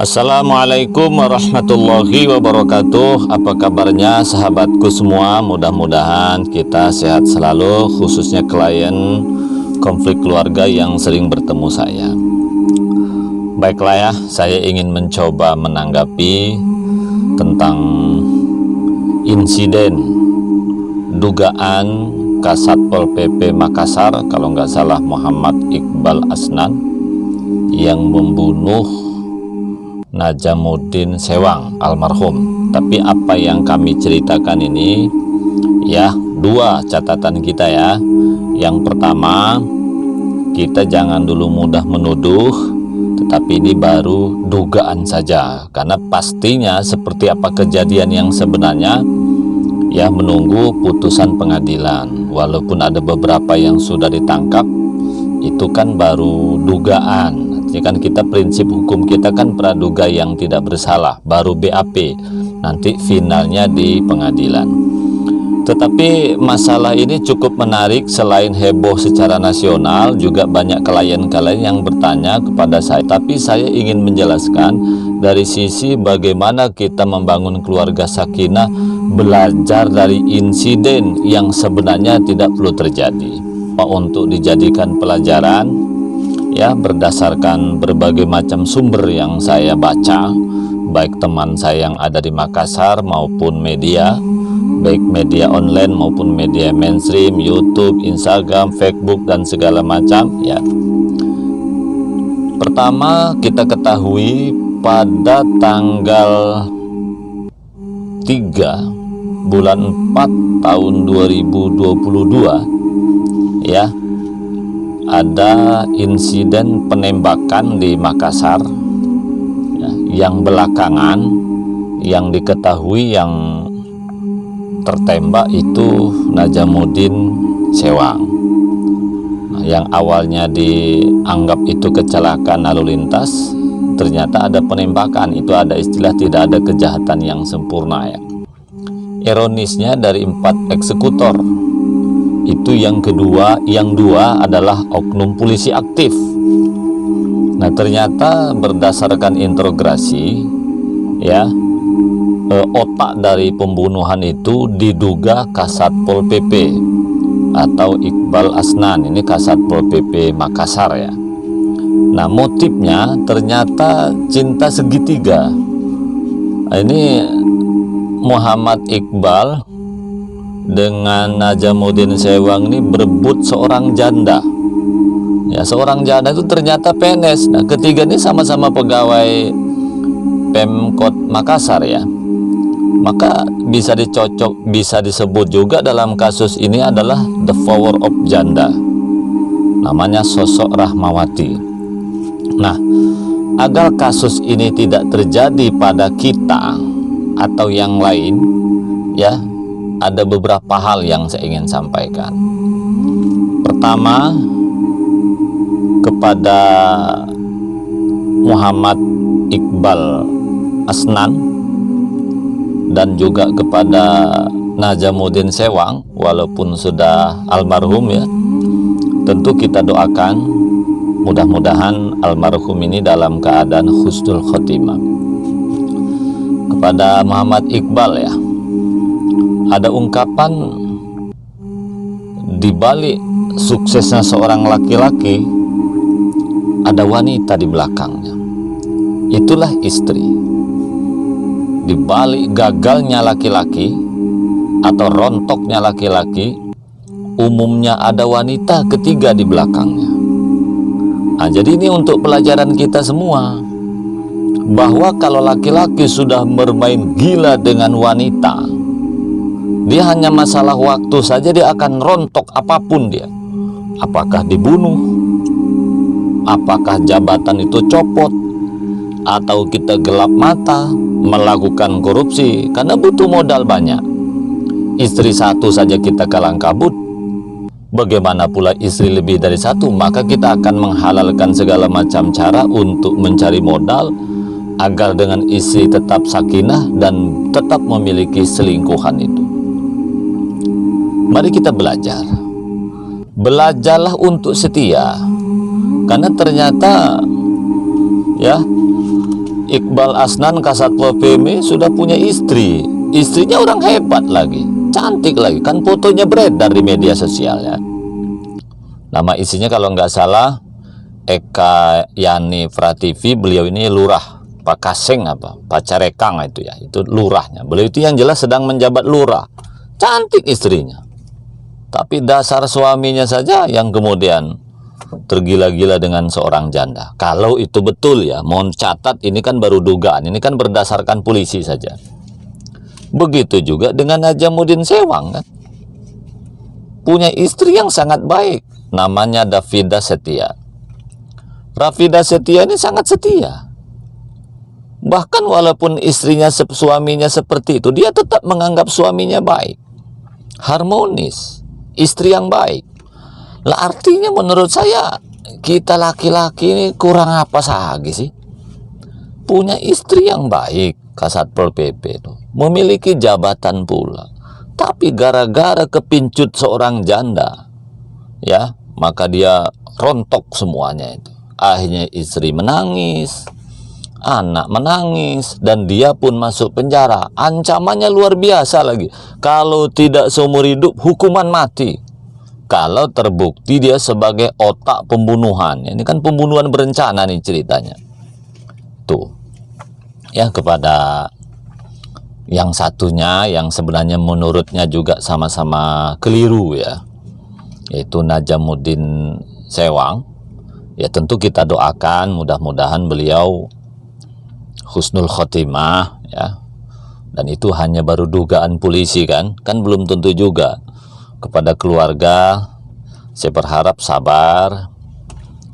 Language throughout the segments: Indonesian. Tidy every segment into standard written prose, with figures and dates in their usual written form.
Assalamualaikum warahmatullahi wabarakatuh. Apa kabarnya sahabatku semua? Mudah-mudahan kita sehat selalu, khususnya klien konflik keluarga yang sering bertemu saya. Baiklah ya, saya ingin mencoba menanggapi tentang insiden dugaan Kasatpol PP Makassar, kalau nggak salah Muhammad Iqbal Asnan, yang membunuh Najamuddin Sewang almarhum. Tapi apa yang kami ceritakan ini ya, dua catatan kita ya. Yang pertama, kita jangan dulu mudah menuduh, tetapi ini baru dugaan saja, karena pastinya seperti apa kejadian yang sebenarnya ya menunggu putusan pengadilan. Walaupun ada beberapa yang sudah ditangkap, itu kan baru dugaan. Ini kan kita prinsip hukum kita kan praduga yang tidak bersalah, baru BAP, nanti finalnya di pengadilan. Tetapi masalah ini cukup menarik. Selain heboh secara nasional, juga banyak klien-klien yang bertanya kepada saya. Tapi saya ingin menjelaskan dari sisi bagaimana kita membangun keluarga sakinah, belajar dari insiden yang sebenarnya tidak perlu terjadi, untuk dijadikan pelajaran ya, berdasarkan berbagai macam sumber yang saya baca, baik teman saya yang ada di Makassar maupun media, baik media online maupun media mainstream, YouTube, Instagram, Facebook, dan segala macam ya. Pertama, kita ketahui pada tanggal 3 bulan 4 tahun 2022 ya, ada insiden penembakan di Makassar ya, yang belakangan yang diketahui yang tertembak itu Najamuddin Sewang. Nah, yang awalnya dianggap itu kecelakaan lalu lintas, ternyata ada penembakan. Itu ada istilah tidak ada kejahatan yang sempurna ya. Ironisnya dari 4 eksekutor itu yang dua adalah oknum polisi aktif. Nah, ternyata berdasarkan interogasi ya, otak dari pembunuhan itu diduga Kasatpol PP atau Iqbal Asnan, ini Kasatpol PP Makassar ya. Nah, motifnya ternyata cinta segitiga. Nah, ini Muhammad Iqbal dengan Najamuddin Sewang ini berebut seorang janda ya. Seorang janda itu ternyata PNS. Nah, ketiga ini sama-sama pegawai Pemkot Makassar ya. Maka bisa disebut juga dalam kasus ini adalah the power of janda, namanya sosok Rahmawati. Nah, agar kasus ini tidak terjadi pada kita atau yang lain ya, ada beberapa hal yang saya ingin sampaikan. Pertama, kepada Muhammad Iqbal Asnan dan juga kepada Najamuddin Sewang, walaupun sudah almarhum ya, tentu kita doakan mudah-mudahan almarhum ini dalam keadaan husnul khotimah. Kepada Muhammad Iqbal ya, ada ungkapan di balik suksesnya seorang laki-laki ada wanita di belakangnya. Itulah istri. Di balik gagalnya laki-laki atau rontoknya laki-laki, umumnya ada wanita ketiga di belakangnya. Nah, jadi ini untuk pelajaran kita semua, bahwa kalau laki-laki sudah bermain gila dengan wanita, dia hanya masalah waktu saja, dia akan rontok apapun dia. Apakah dibunuh, apakah jabatan itu copot, atau kita gelap mata melakukan korupsi, karena butuh modal banyak. Istri satu saja kita kalang kabut, bagaimana pula istri lebih dari satu? Maka kita akan menghalalkan segala macam cara untuk mencari modal agar dengan istri tetap sakinah dan tetap memiliki selingkuhan itu. Mari kita belajar. Belajarlah untuk setia. Karena ternyata ya, Iqbal Asnan Kasatpol PP sudah punya istri. Istrinya orang hebat lagi, cantik lagi, kan fotonya beredar di media sosial ya. Nama istrinya kalau nggak salah Eka Yani Prativi. Beliau ini lurah Pakaseng apa Pacarekang itu ya, itu lurahnya. Beliau itu yang jelas sedang menjabat lurah. Cantik istrinya, tapi dasar suaminya saja yang kemudian tergila-gila dengan seorang janda. Kalau itu betul ya, mohon catat, ini kan baru dugaan, ini kan berdasarkan polisi saja. Begitu juga dengan Najamuddin Sewang kan, punya istri yang sangat baik, namanya Raffidah Setia. Raffidah Setia ini sangat setia. Bahkan walaupun istrinya, suaminya seperti itu, dia tetap menganggap suaminya baik, harmonis, istri yang baik. Lah artinya menurut saya kita laki-laki ini kurang apa lagi sih? Punya istri yang baik, Kasatpol PP itu memiliki jabatan pula, tapi gara-gara kepincut seorang janda ya, maka dia rontok semuanya itu. Akhirnya istri menangis, anak menangis, dan dia pun masuk penjara. Ancamannya luar biasa lagi, kalau tidak seumur hidup hukuman mati. Kalau terbukti dia sebagai otak pembunuhan. Ini kan pembunuhan berencana nih ceritanya. Tuh. Ya, kepada yang satunya yang sebenarnya menurutnya juga sama-sama keliru ya, yaitu Najamuddin Sewang. Ya tentu kita doakan mudah-mudahan beliau husnul khotimah ya. Dan itu hanya baru dugaan polisi kan belum tentu juga. Kepada keluarga, saya berharap sabar,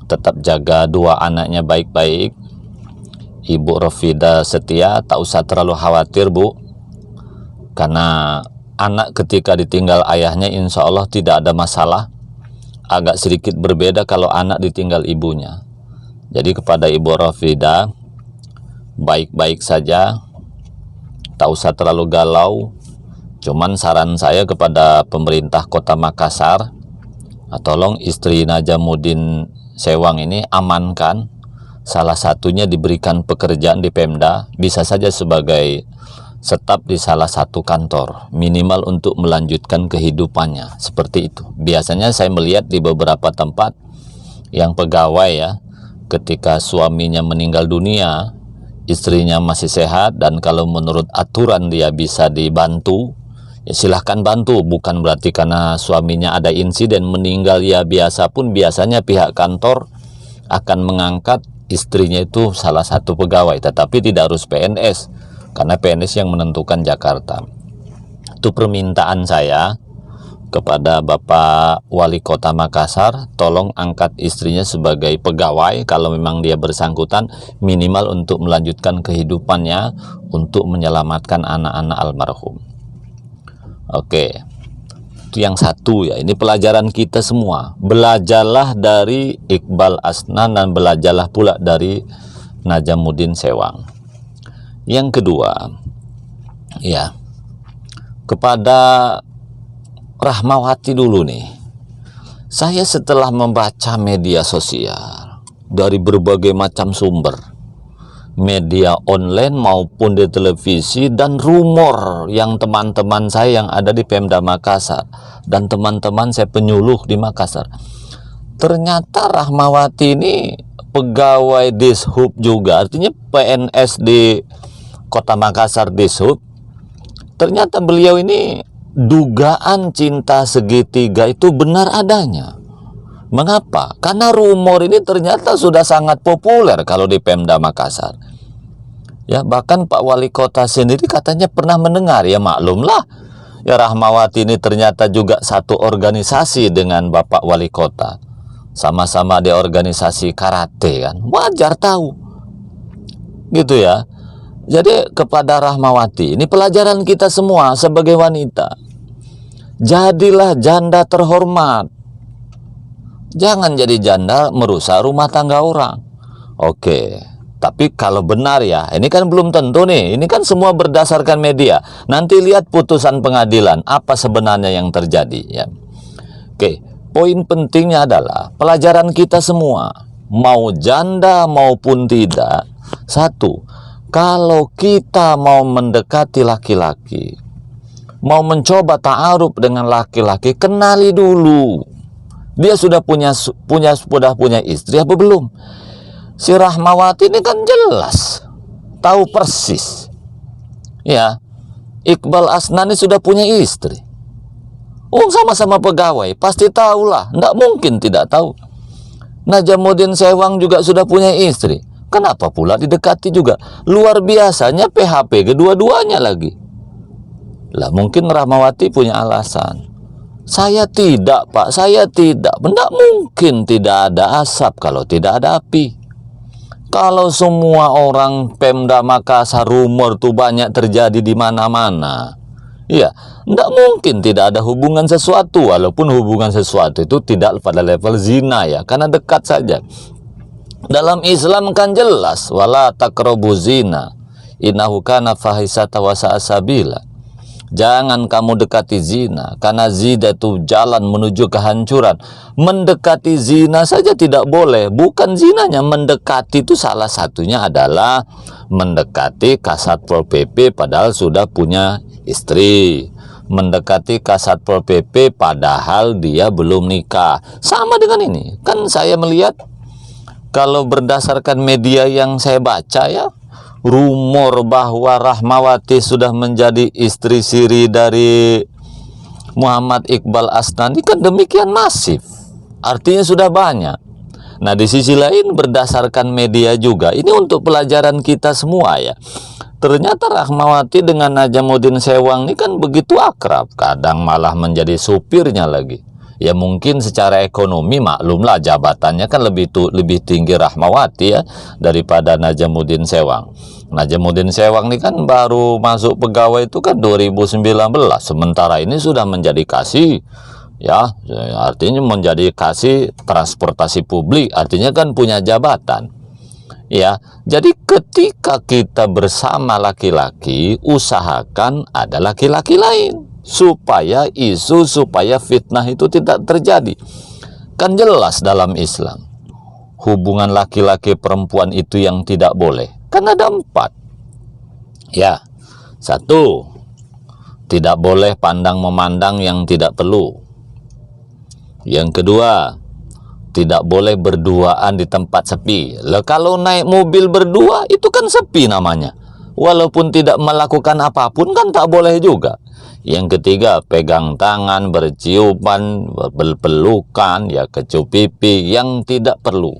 tetap jaga dua anaknya baik-baik. Ibu Raffidah Setia tak usah terlalu khawatir Bu, karena anak ketika ditinggal ayahnya insya Allah tidak ada masalah. Agak sedikit berbeda kalau anak ditinggal ibunya. Jadi kepada Ibu Raffidah, baik-baik saja, tak usah terlalu galau. Cuman saran saya kepada pemerintah Kota Makassar, tolong istri Najamuddin Sewang ini amankan. Salah satunya diberikan pekerjaan di Pemda, bisa saja sebagai staf di salah satu kantor, minimal untuk melanjutkan kehidupannya. Seperti itu. Biasanya saya melihat di beberapa tempat yang pegawai ya, ketika suaminya meninggal dunia, istrinya masih sehat, dan kalau menurut aturan dia bisa dibantu, ya silahkan bantu. Bukan berarti karena suaminya ada insiden meninggal ya biasa pun biasanya pihak kantor akan mengangkat istrinya itu salah satu pegawai, tetapi tidak harus PNS, karena PNS yang menentukan Jakarta. Itu permintaan saya kepada Bapak Wali Kota Makassar, tolong angkat istrinya sebagai pegawai kalau memang dia bersangkutan, minimal untuk melanjutkan kehidupannya, untuk menyelamatkan anak-anak almarhum. Oke, itu yang satu ya. Ini pelajaran kita semua. Belajarlah dari Iqbal Asnan dan belajarlah pula dari Najamuddin Sewang. Yang kedua, ya, kepada Rahmawati dulu nih. Saya setelah membaca media sosial dari berbagai macam sumber, media online maupun di televisi, dan rumor yang teman-teman saya yang ada di Pemda Makassar dan teman-teman saya penyuluh di Makassar, ternyata Rahmawati ini pegawai Dishub juga, artinya PNS di Kota Makassar Dishub. Ternyata beliau ini dugaan cinta segitiga itu benar adanya. Mengapa? Karena rumor ini ternyata sudah sangat populer kalau di Pemda Makassar. Ya, bahkan Pak Wali Kota sendiri katanya pernah mendengar. Ya maklumlah, ya Rahmawati ini ternyata juga satu organisasi dengan Bapak Wali Kota. Sama-sama di organisasi karate kan. Wajar tahu. Gitu ya. Jadi kepada Rahmawati, ini pelajaran kita semua sebagai wanita. Jadilah janda terhormat. Jangan jadi janda merusak rumah tangga orang. Oke, tapi kalau benar ya, ini kan belum tentu nih. Ini kan semua berdasarkan media. Nanti lihat putusan pengadilan apa sebenarnya yang terjadi ya. Oke, poin pentingnya adalah pelajaran kita semua, mau janda maupun tidak. Satu, Kalau kita mau mendekati laki-laki, mau mencoba ta'aruf dengan laki-laki, kenali dulu. Dia sudah punya istri apa belum? Si Rahmawati ini kan jelas tahu persis. Ya, Iqbal Asnan ini sudah punya istri. Oh, sama-sama pegawai, pasti tahulah. Nggak mungkin tidak tahu. Najamuddin Sewang juga sudah punya istri. Kenapa pula didekati juga? Luar biasanya PHP kedua-duanya lagi. Lah mungkin Rahmawati punya alasan. Saya tidak, Pak, saya tidak. Tidak mungkin tidak ada asap kalau tidak ada api. Kalau semua orang Pemda Makassar rumor tuh banyak terjadi di mana-mana. Iya, tidak mungkin tidak ada hubungan sesuatu, walaupun hubungan sesuatu itu tidak pada level zina ya, karena dekat saja. Dalam Islam kan jelas, wala taqrabu zina, innahu kana fahisata wa sa'a sabila. Jangan kamu dekati zina, karena zina itu jalan menuju kehancuran. Mendekati zina saja tidak boleh. Bukan zinanya, mendekati itu salah satunya adalah mendekati Kasatpol PP padahal sudah punya istri. Mendekati Kasatpol PP padahal dia belum nikah. Sama dengan ini. Kan saya melihat, kalau berdasarkan media yang saya baca ya, rumor bahwa Rahmawati sudah menjadi istri siri dari Muhammad Iqbal Asnan ini kan demikian masif. Artinya sudah banyak. Nah, di sisi lain berdasarkan media juga, ini untuk pelajaran kita semua ya. Ternyata Rahmawati dengan Najamuddin Sewang ini kan begitu akrab, kadang malah menjadi supirnya lagi. Ya mungkin secara ekonomi maklumlah, jabatannya kan lebih tinggi Rahmawati ya daripada Najamuddin Sewang. Najamuddin Sewang ini kan baru masuk pegawai itu kan 2019, sementara ini sudah menjadi kasih ya, artinya menjadi kasih transportasi publik, artinya kan punya jabatan. Ya, jadi ketika kita bersama laki-laki, usahakan ada laki-laki lain supaya supaya fitnah itu tidak terjadi. Kan jelas dalam Islam hubungan laki-laki perempuan itu yang tidak boleh. Kan ada 4. Ya, 1, tidak boleh pandang memandang yang tidak perlu. Yang kedua, tidak boleh berduaan di tempat sepi. Lah kalau naik mobil berdua itu kan sepi namanya. Walaupun tidak melakukan apapun kan tak boleh juga. Yang ketiga, pegang tangan, berciuman, berpelukan, ya kecup pipi yang tidak perlu.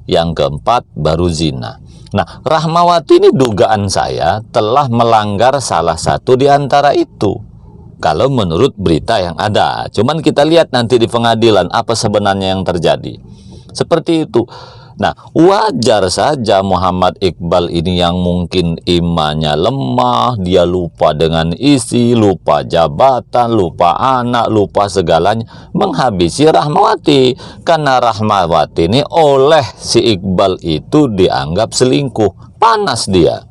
Yang keempat, baru zina. Nah, Rahmawati ini dugaan saya telah melanggar salah satu di antara itu. Kalau menurut berita yang ada. Cuman kita lihat nanti di pengadilan apa sebenarnya yang terjadi. Seperti itu. Nah, wajar saja Muhammad Iqbal ini yang mungkin imannya lemah, dia lupa dengan isi, lupa jabatan, lupa anak, lupa segalanya, menghabisi Rahmawati. Karena Rahmawati ini oleh si Iqbal itu dianggap selingkuh, panas dia.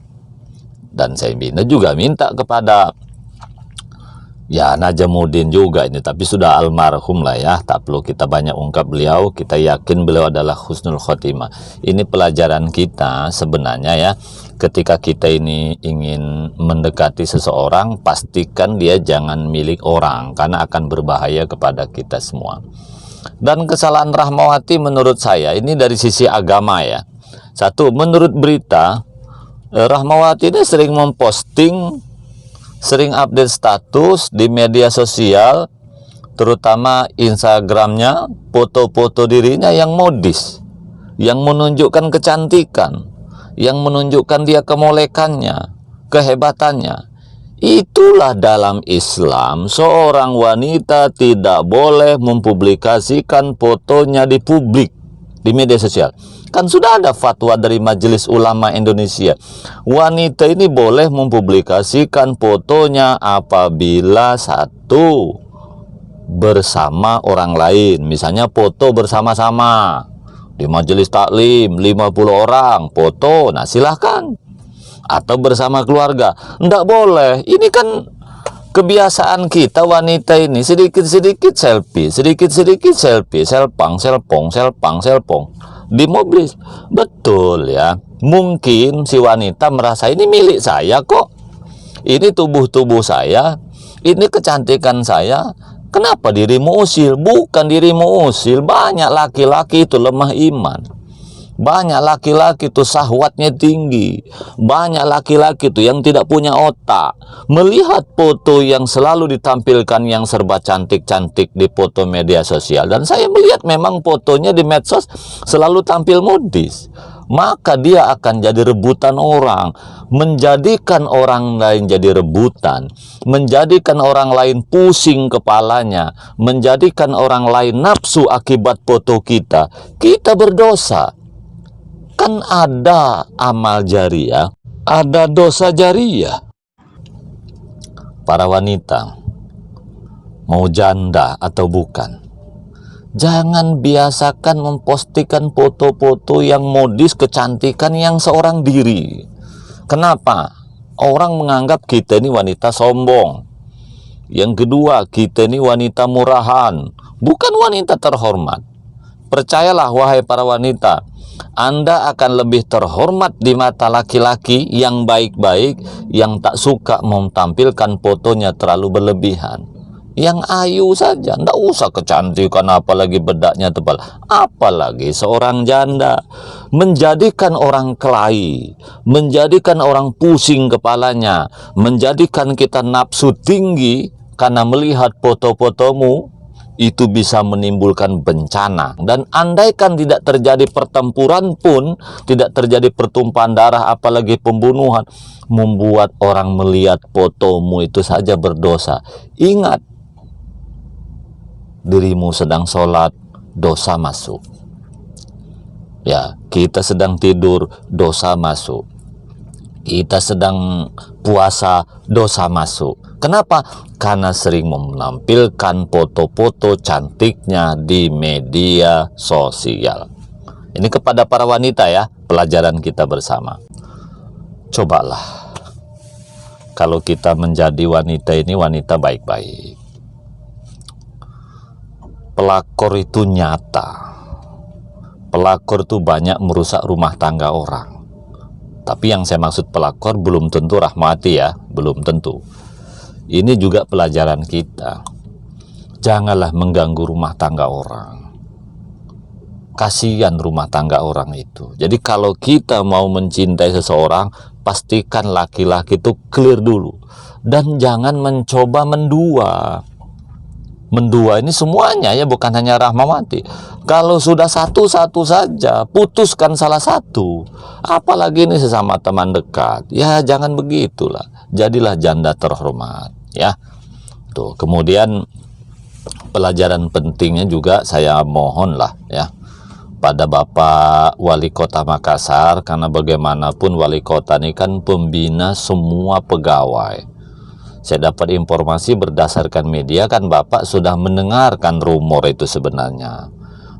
Dan saya juga minta kepada ya Najamuddin juga ini, tapi sudah almarhum lah ya, tak perlu kita banyak ungkap beliau, kita yakin beliau adalah husnul khotimah. Ini pelajaran kita sebenarnya ya, ketika kita ini ingin mendekati seseorang, pastikan dia jangan milik orang, karena akan berbahaya kepada kita semua. Dan kesalahan Rahmawati menurut saya, ini dari sisi agama ya. 1, menurut berita, Rahmawati ini sering memposting, sering update status di media sosial, terutama Instagramnya, foto-foto dirinya yang modis, yang menunjukkan kecantikan, yang menunjukkan dia kemolekannya, kehebatannya. Itulah dalam Islam, seorang wanita tidak boleh mempublikasikan fotonya di publik, di media sosial. Kan sudah ada fatwa dari Majelis Ulama Indonesia. Wanita ini boleh mempublikasikan fotonya apabila 1, bersama orang lain. Misalnya foto bersama-sama di majelis taklim 50 orang foto, nah silahkan. Atau bersama keluarga, enggak boleh. Ini kan kebiasaan kita wanita ini, sedikit-sedikit selfie, selpang di mobil. Betul ya. Mungkin si wanita merasa ini milik saya kok, ini tubuh saya, ini kecantikan saya, kenapa dirimu usil? Bukan dirimu usil, banyak laki-laki itu lemah iman. Banyak laki-laki itu syahwatnya tinggi. Banyak laki-laki itu yang tidak punya otak. Melihat foto yang selalu ditampilkan yang serba cantik-cantik di foto media sosial. Dan saya melihat memang fotonya di medsos selalu tampil modis. Maka dia akan jadi rebutan orang. Menjadikan orang lain jadi rebutan. Menjadikan orang lain pusing kepalanya. Menjadikan orang lain nafsu akibat foto kita. Kita berdosa. Kan ada amal jariah, ada dosa jariah. Para wanita, mau janda atau bukan, jangan biasakan mempostikan foto-foto yang modis kecantikan yang seorang diri. Kenapa? Orang menganggap kita ini wanita sombong. Yang kedua, kita ini wanita murahan, bukan wanita terhormat. Percayalah wahai para wanita, Anda akan lebih terhormat di mata laki-laki yang baik-baik, yang tak suka menampilkan fotonya terlalu berlebihan. Yang ayu saja, ndak usah kecantikan, apalagi bedaknya tebal, apalagi seorang janda. Menjadikan orang kelahi, menjadikan orang pusing kepalanya, menjadikan kita nafsu tinggi karena melihat foto-fotomu, itu bisa menimbulkan bencana. Dan andaikan tidak terjadi pertempuran pun, tidak terjadi pertumpahan darah, apalagi pembunuhan, membuat orang melihat fotomu itu saja berdosa. Ingat, dirimu sedang sholat, dosa masuk. Ya, kita sedang tidur, dosa masuk. Kita sedang puasa, dosa masuk. Kenapa? Karena sering menampilkan foto-foto cantiknya di media sosial. Ini kepada para wanita ya, pelajaran kita bersama. Cobalah, kalau kita menjadi wanita ini wanita baik-baik. Pelakor itu nyata. Pelakor itu banyak merusak rumah tangga orang. Tapi yang saya maksud pelakor belum tentu rahmati ya, belum tentu. Ini juga pelajaran kita. Janganlah mengganggu rumah tangga orang. Kasihan rumah tangga orang itu. Jadi kalau kita mau mencintai seseorang, pastikan laki-laki itu clear dulu. Dan jangan mencoba mendua. Mendua ini semuanya ya, bukan hanya rahmawati. Kalau sudah satu-satu saja, putuskan salah satu. Apalagi ini sesama teman dekat. Ya jangan begitulah. Jadilah janda terhormat ya. Tuh, kemudian pelajaran pentingnya juga saya mohonlah ya pada Bapak Wali Kota Makassar, karena bagaimanapun wali kota ini kan pembina semua pegawai. Saya dapat informasi berdasarkan media kan Bapak sudah mendengarkan rumor itu sebenarnya.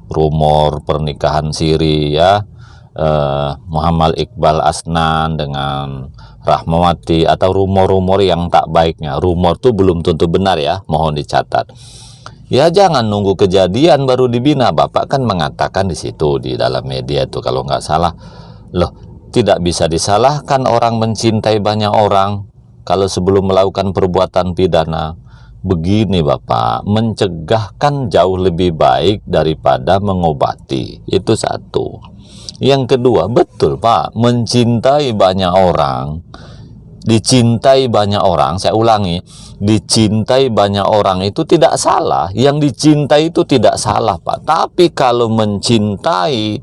Rumor pernikahan siri ya, Muhammad Iqbal Asnan dengan Rahmawati, atau rumor-rumor yang tak baiknya. Rumor itu belum tentu benar ya, mohon dicatat. Ya jangan nunggu kejadian baru dibina. Bapak kan mengatakan di situ di dalam media itu kalau nggak salah, loh tidak bisa disalahkan orang mencintai banyak orang kalau sebelum melakukan perbuatan pidana. Begini Bapak, mencegah kan jauh lebih baik daripada mengobati. Itu satu. Yang kedua, betul Pak, mencintai banyak orang, dicintai banyak orang, saya ulangi, dicintai banyak orang itu tidak salah. Yang dicintai itu tidak salah Pak. Tapi kalau mencintai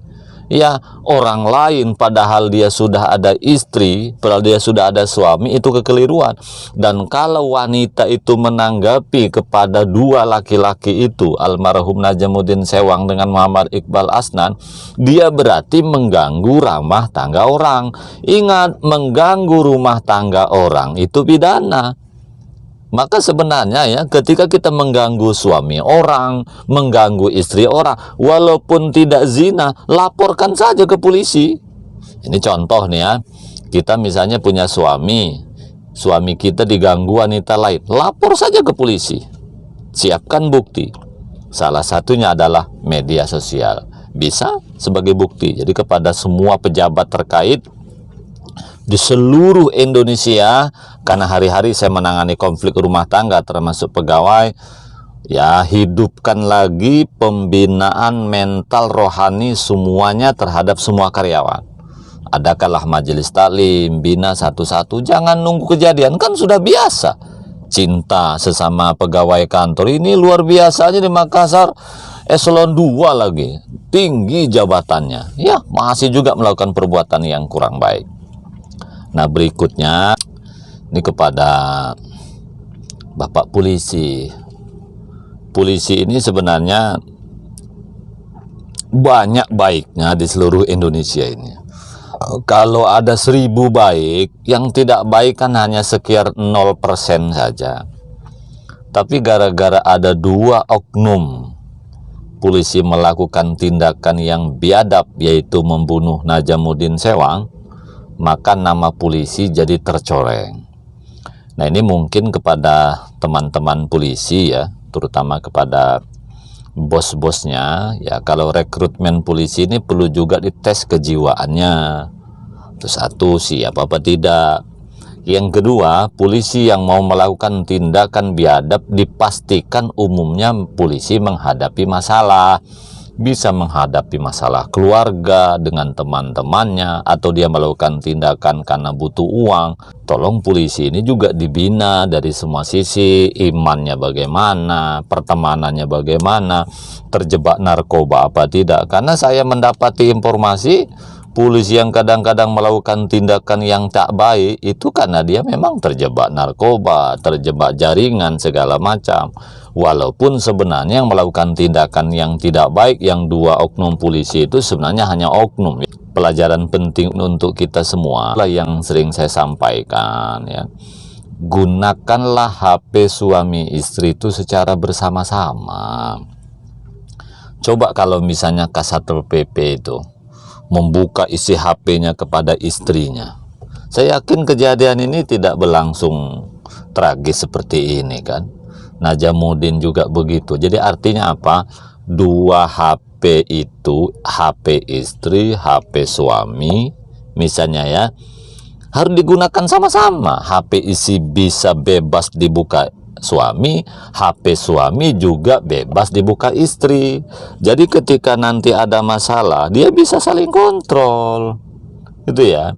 ya orang lain padahal dia sudah ada istri, padahal dia sudah ada suami, itu kekeliruan. Dan kalau wanita itu menanggapi kepada dua laki-laki itu, almarhum Najamuddin Sewang dengan Muhammad Iqbal Asnan, dia berarti mengganggu rumah tangga orang. Ingat, mengganggu rumah tangga orang itu pidana. Maka sebenarnya ya, ketika kita mengganggu suami orang, mengganggu istri orang, walaupun tidak zina, laporkan saja ke polisi. Ini contoh nih ya, kita misalnya punya suami kita diganggu wanita lain, lapor saja ke polisi. Siapkan bukti. Salah satunya adalah media sosial. bisa sebagai bukti. Jadi kepada semua pejabat terkait di seluruh Indonesia, karena hari-hari saya menangani konflik rumah tangga termasuk pegawai, ya, hidupkan lagi pembinaan mental rohani semuanya terhadap semua karyawan. Adakanlah majelis taklim, bina satu-satu, jangan nunggu kejadian, kan sudah biasa. Cinta sesama pegawai kantor ini luar biasanya di Makassar, eselon 2 lagi, tinggi jabatannya, ya masih juga melakukan perbuatan yang kurang baik. Nah, berikutnya ini kepada Bapak Polisi. Polisi ini sebenarnya banyak baiknya di seluruh Indonesia ini. Kalau ada 1000 baik, yang tidak baik kan hanya sekitar 0% saja. Tapi gara-gara ada 2 oknum polisi melakukan tindakan yang biadab, yaitu membunuh Najamuddin Sewang, maka nama polisi jadi tercoreng. Nah, ini mungkin kepada teman-teman polisi ya, terutama kepada bos-bosnya ya, kalau rekrutmen polisi ini perlu juga dites kejiwaannya. Terus satu, siapa apa tidak. Yang kedua, polisi yang mau melakukan tindakan biadab dipastikan umumnya polisi menghadapi masalah. Bisa menghadapi masalah keluarga dengan teman-temannya, atau dia melakukan tindakan karena butuh uang. Tolong polisi ini juga dibina dari semua sisi, imannya bagaimana, pertemanannya bagaimana, terjebak narkoba apa tidak. Karena saya mendapati informasi polisi yang kadang-kadang melakukan tindakan yang tak baik itu karena dia memang terjebak narkoba, terjebak jaringan segala macam. Walaupun sebenarnya yang melakukan tindakan yang tidak baik, yang 2 oknum polisi itu sebenarnya hanya oknum. Pelajaran penting untuk kita semua lah yang sering saya sampaikan ya. Gunakanlah HP suami istri itu secara bersama-sama. Coba kalau misalnya Kasatpol PP itu membuka isi HP-nya kepada istrinya, saya yakin kejadian ini tidak berlangsung tragis seperti ini kan. Najamuddin juga begitu. Jadi artinya apa? 2 HP itu, HP istri, HP suami, misalnya ya, harus digunakan sama-sama. HP isi bisa bebas dibuka suami, HP suami juga bebas dibuka istri. Jadi ketika nanti ada masalah, dia bisa saling kontrol. Gitu ya.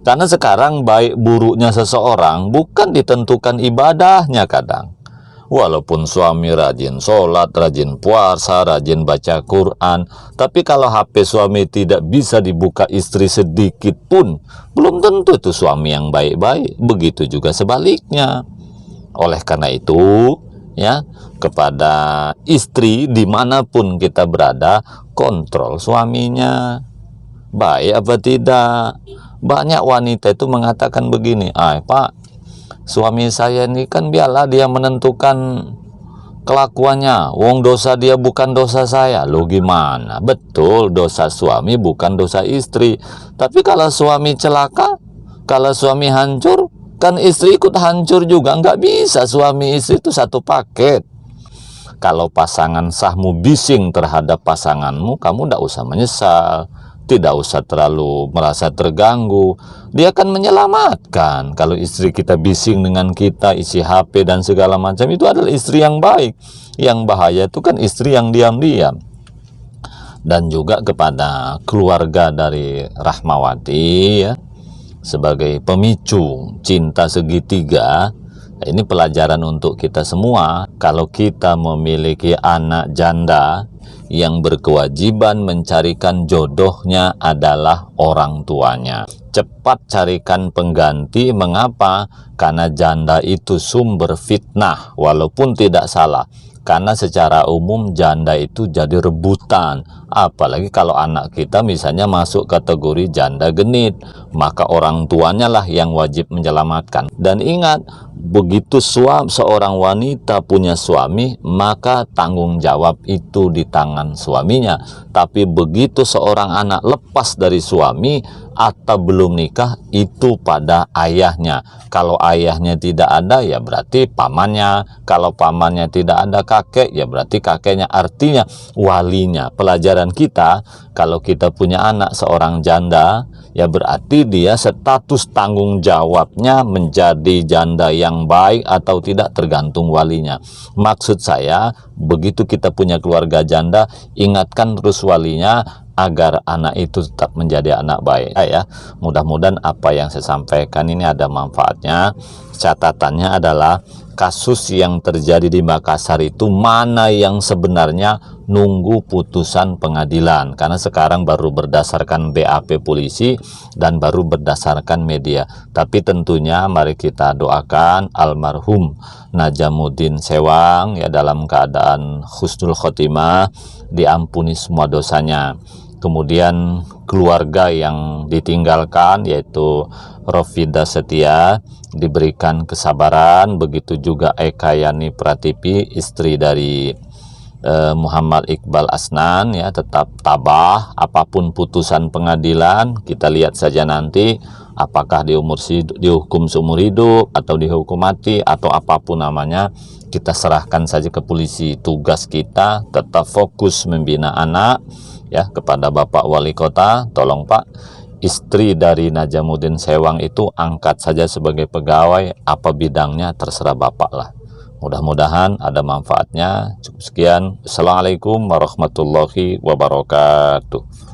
Karena sekarang baik buruknya seseorang bukan ditentukan ibadahnya kadang. Walaupun suami rajin sholat, rajin puasa, rajin baca Quran, tapi kalau HP suami tidak bisa dibuka istri sedikit pun, belum tentu itu suami yang baik-baik. Begitu juga sebaliknya. Oleh karena itu, ya, kepada istri dimanapun kita berada, kontrol suaminya, baik apa tidak. Banyak wanita itu mengatakan begini, Pak, suami saya ini kan biarlah dia menentukan kelakuannya, wong dosa dia bukan dosa saya. Lo gimana? Betul, dosa suami bukan dosa istri. Tapi kalau suami celaka, kalau suami hancur, kan istri ikut hancur juga. Nggak bisa suami istri itu satu paket. Kalau pasangan sahmu bising terhadap pasanganmu, kamu tidak usah menyesal, tidak usah terlalu merasa terganggu. Dia akan menyelamatkan. Kalau istri kita bising dengan kita, isi HP dan segala macam, itu adalah istri yang baik. Yang bahaya itu kan istri yang diam-diam. Dan juga kepada keluarga dari Rahmawati ya, sebagai pemicu cinta segitiga. Ini pelajaran untuk kita semua. Kalau kita memiliki anak janda, yang berkewajiban mencarikan jodohnya adalah orang tuanya. Cepat carikan pengganti. Mengapa? Karena janda itu sumber fitnah, walaupun tidak salah. Karena secara umum janda itu jadi rebutan. Apalagi kalau anak kita misalnya masuk kategori janda genit, maka orang tuanya lah yang wajib menyelamatkan. Dan ingat, begitu seorang wanita punya suami, maka tanggung jawab itu di tangan suaminya. Tapi begitu seorang anak lepas dari suami atau belum nikah, itu pada ayahnya. Kalau ayahnya tidak ada, ya berarti pamannya. Kalau pamannya tidak ada, kakek, ya berarti kakeknya. Artinya walinya. Pelajaran kita, kalau kita punya anak seorang janda, ya berarti dia status tanggung jawabnya menjadi janda yang baik atau tidak tergantung walinya. Maksud saya, begitu kita punya keluarga janda, ingatkan terus walinya agar anak itu tetap menjadi anak baik ya. Mudah-mudahan apa yang saya sampaikan ini ada manfaatnya. Catatannya adalah kasus yang terjadi di Makassar itu mana yang sebenarnya nunggu putusan pengadilan, karena sekarang baru berdasarkan BAP polisi dan baru berdasarkan media. Tapi tentunya mari kita doakan almarhum Najamuddin Sewang ya dalam keadaan husnul khotimah, diampuni semua dosanya. Kemudian keluarga yang ditinggalkan yaitu Rofida Setia diberikan kesabaran, begitu juga Eka Yani Pratipi, istri dari Muhammad Iqbal Asnan ya, tetap tabah apapun putusan pengadilan. Kita lihat saja nanti apakah dihukum seumur hidup atau dihukum mati atau apapun namanya, kita serahkan saja ke polisi. Tugas kita tetap fokus membina anak ya. Kepada Bapak Wali Kota, tolong Pak, istri dari Najamuddin Sewang itu angkat saja sebagai pegawai, apa bidangnya terserah Bapak lah. Mudah-mudahan ada manfaatnya. Cukup sekian. Assalamualaikum warahmatullahi wabarakatuh.